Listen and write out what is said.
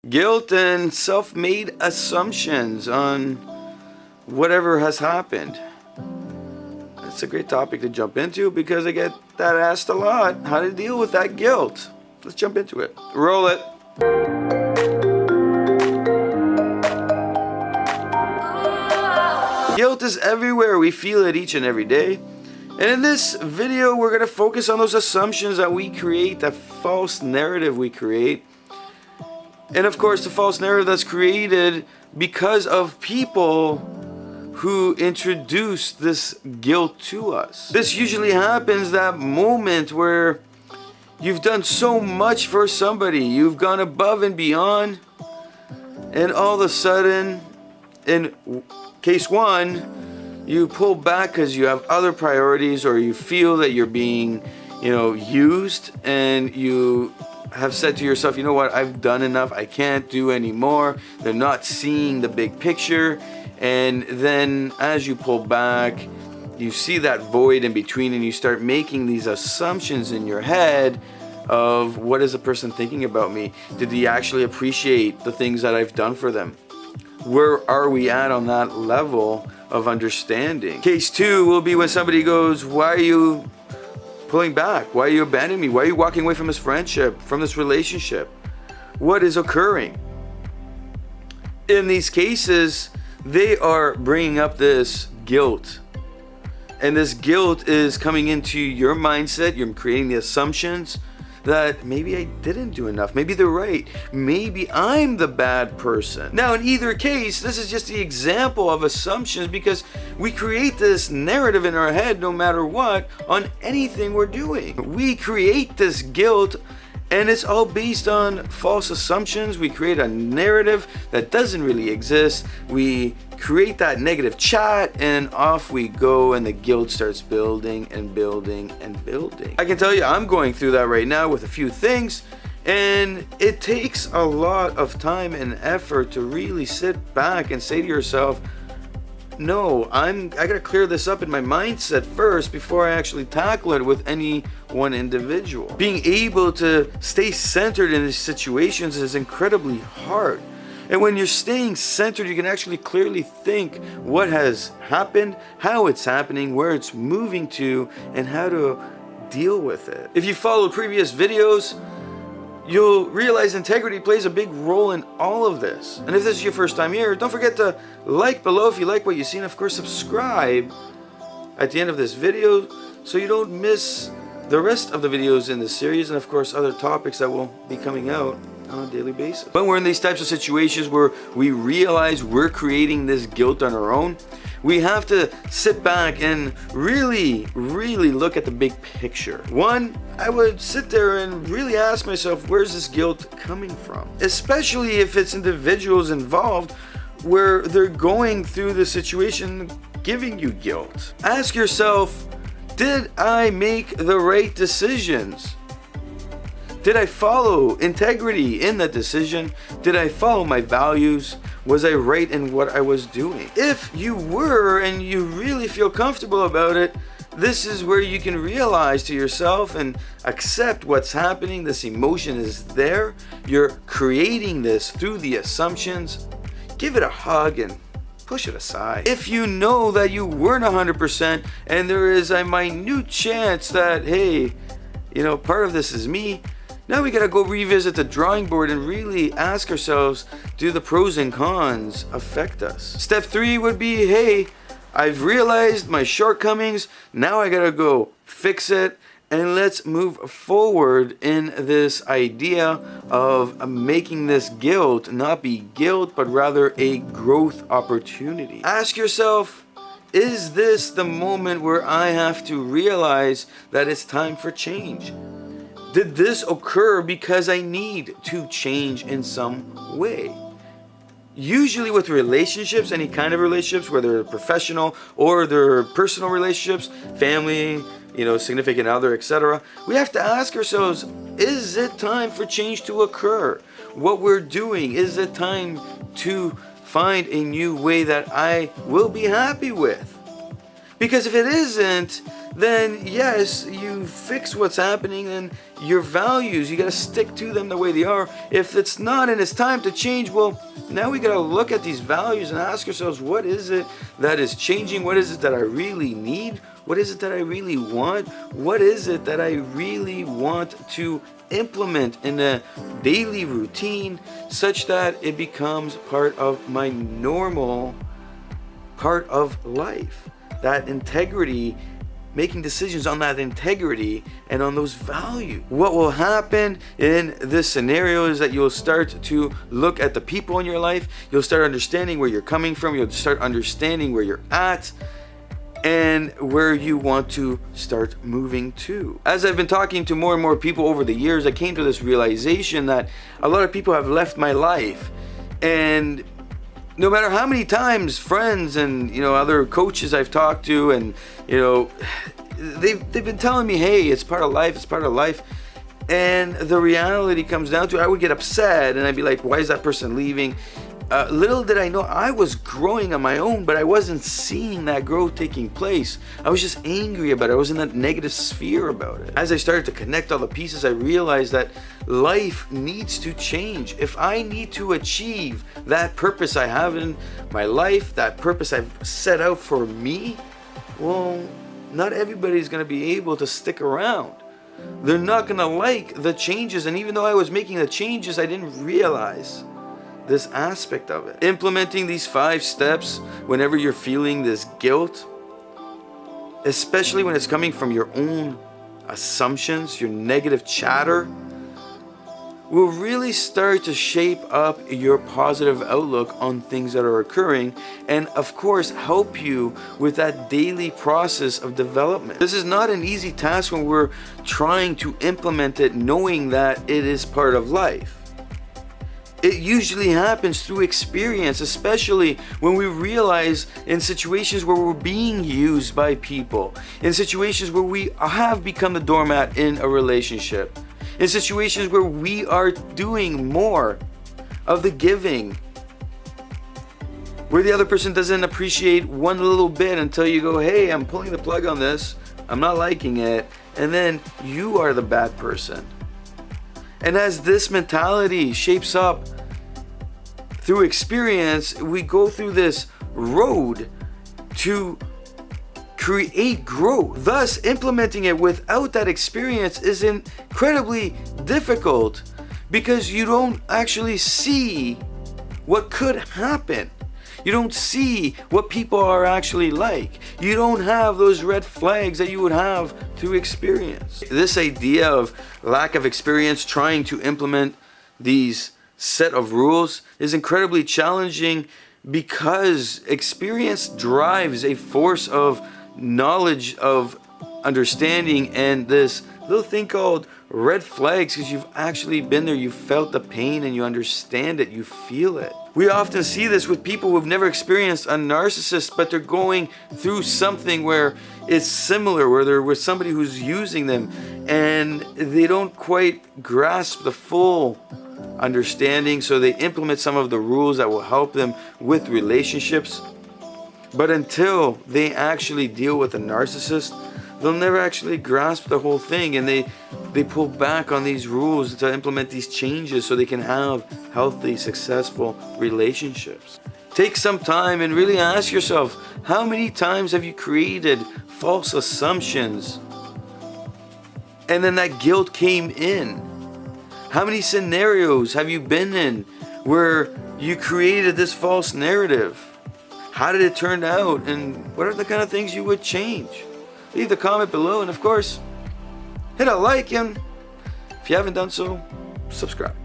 Guilt and self-made assumptions on whatever has happened. It's a great topic to jump into because I get that asked a lot. How to deal with that guilt. Let's jump into it. Roll it. Guilt is everywhere. We feel it each and every day. And in this video, we're going to focus on those assumptions that we create, that false narrative we create. And of course, the false narrative that's created because of people who introduce this guilt to us. This usually happens that moment where you've done so much for somebody, you've gone above and beyond, and all of a sudden, in case one, you pull back because you have other priorities, or you feel that you're being, used, and you have said to yourself, you know what, I've done enough, I can't do anymore. They're not seeing the big picture. And then as you pull back, you see that void in between, and you start making these assumptions in your head of, what is the person thinking about me? Did they actually appreciate the things that I've done for them? Where are we at on that level of understanding? Case two will be when somebody goes, why are you pulling back? Why are you abandoning me? Why are you walking away from this friendship, from this relationship? What is occurring? In these cases, they are bringing up this guilt. And this guilt is coming into your mindset. You're creating the assumptions that maybe I didn't do enough. Maybe they're right. Maybe I'm the bad person. Now, in either case, this is just the example of assumptions, because we create this narrative in our head no matter what on anything we're doing. We create this guilt, and it's all based on false assumptions. We create a narrative that doesn't really exist. We create that negative chat, and off we go, and the guilt starts building and building and building. I can tell you, I'm going through that right now with a few things, and it takes a lot of time and effort to really sit back and say to yourself, no, I gotta clear this up in my mindset first before I actually tackle it with any one individual. Being able to stay centered in these situations is incredibly hard. And when you're staying centered, you can actually clearly think what has happened, how it's happening, where it's moving to, and how to deal with it. If you follow previous videos, you'll realize integrity plays a big role in all of this. And if this is your first time here, don't forget to like below if you like what you see, and of course subscribe at the end of this video so you don't miss the rest of the videos in this series, and of course other topics that will be coming out on a daily basis. When we're in these types of situations where we realize we're creating this guilt on our own, we have to sit back and really look at the big picture. One, I would sit there and really ask myself, where's this guilt coming from? Especially if it's individuals involved where they're going through the situation giving you guilt. Ask yourself, did I make the right decisions? Did I follow integrity in that decision? Did I follow my values? Was I right in what I was doing? If you were, and you really feel comfortable about it, this is where you can realize to yourself and accept what's happening. This emotion is there. You're creating this through the assumptions. Give it a hug and push it aside. If you know that you weren't 100% and there is a minute chance that, hey, part of this is me, now we gotta go revisit the drawing board and really ask ourselves, do the pros and cons affect us? Step 3 would be, hey, I've realized my shortcomings, now I gotta go fix it, and let's move forward in this idea of making this guilt not be guilt, but rather a growth opportunity. Ask yourself, is this the moment where I have to realize that it's time for change? Did this occur because I need to change in some way? Usually with relationships, any kind of relationships, whether they're professional or they're personal relationships, family, significant other, etc., we have to ask ourselves, is it time for change to occur? What we're doing, is it time to find a new way that I will be happy with? Because if it isn't, then yes, you fix what's happening, and your values, you got to stick to them the way they are. If it's not and it's time to change, well, now we got to look at these values and ask ourselves, what is it that is changing? What is it that I really need? What is it that I really want? What is it that I really want to implement in a daily routine such that it becomes part of my normal part of life? That integrity, making decisions on that integrity and on those values. What will happen in this scenario is that you'll start to look at the people in your life. You'll start understanding where you're coming from. You'll start understanding where you're at and where you want to start moving to. As I've been talking to more and more people over the years, I came to this realization that a lot of people have left my life, and no matter how many times friends and other coaches I've talked to, and they've been telling me, hey, it's part of life, and the reality comes down to, I would get upset and I'd be like, why is that person leaving? Little did I know I was growing on my own, but I wasn't seeing that growth taking place. I was just angry about it. I was in that negative sphere about it. As I started to connect all the pieces, I realized that life needs to change. If I need to achieve that purpose I have in my life, that purpose I've set out for me, well, not everybody's going to be able to stick around. They're not going to like the changes, and even though I was making the changes, I didn't realize this aspect of it. Implementing these 5 steps whenever you're feeling this guilt, especially when it's coming from your own assumptions, your negative chatter, will really start to shape up your positive outlook on things that are occurring, and of course help you with that daily process of development. This is not an easy task when we're trying to implement it knowing that it is part of life. It usually happens through experience, especially when we realize in situations where we're being used by people, in situations where we have become the doormat in a relationship, in situations where we are doing more of the giving, where the other person doesn't appreciate one little bit until you go, hey, I'm pulling the plug on this, I'm not liking it, and then you are the bad person. And as this mentality shapes up through experience, we go through this road to create growth. Thus, implementing it without that experience is incredibly difficult because you don't actually see what could happen. You don't see what people are actually like. You don't have those red flags that you would have through experience. This idea of lack of experience trying to implement these set of rules is incredibly challenging because experience drives a force of knowledge, of understanding, and this little thing called red flags, because you've actually been there, you felt the pain, and you understand it, you feel it. We often see this with people who've never experienced a narcissist, but they're going through something where it's similar, where they're with somebody who's using them, and they don't quite grasp the full understanding, so they implement some of the rules that will help them with relationships. But until they actually deal with a narcissist, they'll never actually grasp the whole thing, and they pull back on these rules to implement these changes so they can have healthy, successful relationships. Take some time and really ask yourself, how many times have you created false assumptions and then that guilt came in? How many scenarios have you been in where you created this false narrative? How did it turn out, and what are the kind of things you would change? Leave the comment below, and of course, hit a like, and if you haven't done so, subscribe.